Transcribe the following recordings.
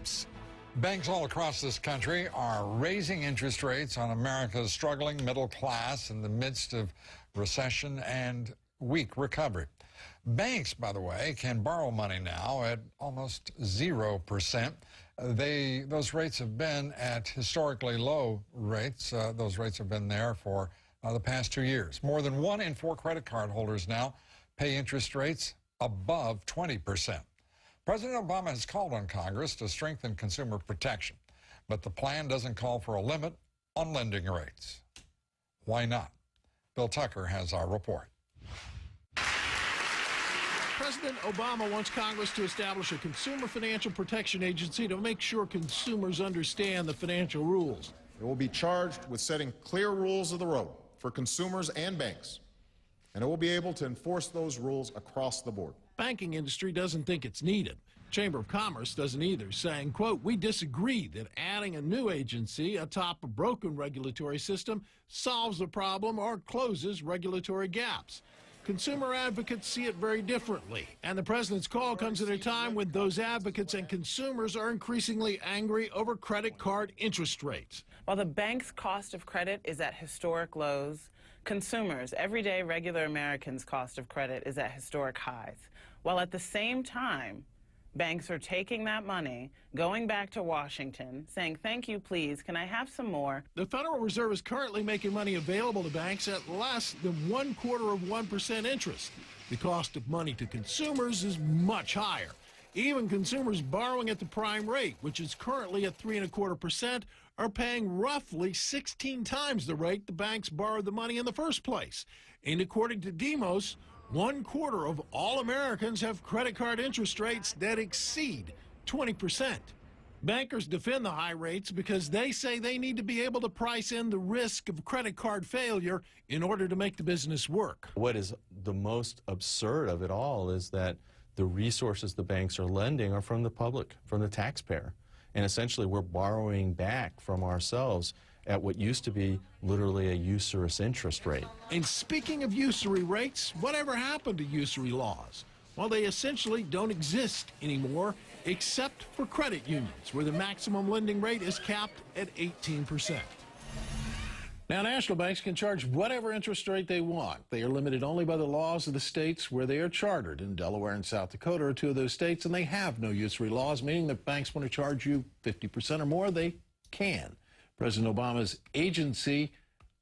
gaps. Banks all across this country are raising interest rates on America's struggling middle class in the midst of recession and weak recovery. Banks, by the way, can borrow money now at almost 0%. Those rates have been at historically low rates. Those rates have been there for the past 2 years. More than 1 in 4 credit card holders now pay interest rates above 20%. President Obama has called on Congress to strengthen consumer protection, but the plan doesn't call for a limit on lending rates. Why not? Bill Tucker has our report. President Obama wants Congress to establish a consumer financial protection agency to make sure consumers understand the financial rules. It will be charged with setting clear rules of the road for consumers and banks, and it will be able to enforce those rules across the board. Banking industry doesn't think it's needed. Chamber of Commerce doesn't either, saying, quote, "We disagree that adding a new agency atop a broken regulatory system solves the problem or closes regulatory gaps." Consumer advocates see it very differently, and the president's call comes at a time when those advocates and consumers are increasingly angry over credit card interest rates. While the bank's cost of credit is at historic lows, consumers, everyday regular Americans' cost of credit is at historic highs. While at the same time, banks are taking that money, going back to Washington, saying, "Thank you, please, can I have some more?" The Federal Reserve is currently making money available to banks at less than 1/4% interest. The cost of money to consumers is much higher. Even consumers borrowing at the prime rate, which is currently at 3.25%, are paying roughly 16 times the rate the banks borrowed the money in the first place. And according to Demos, 1/4 of all Americans have credit card interest rates that exceed 20%. Bankers defend the high rates because they say they need to be able to price in the risk of credit card failure in order to make the business work. What is the most absurd of it all is that the resources the banks are lending are from the public, from the taxpayer. And essentially we're borrowing back from ourselves at what used to be literally a usurious interest rate. And speaking of usury rates, whatever happened to usury laws? Well, they essentially don't exist anymore, except for credit unions, where the maximum lending rate is capped at 18%. Now, national banks can charge whatever interest rate they want. They are limited only by the laws of the states where they are chartered. In Delaware and South Dakota are 2 of those states, and they have no usury laws, meaning that banks want to charge you 50% or more, they can. President Obama's agency,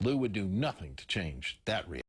Lou, would do nothing to change that reality.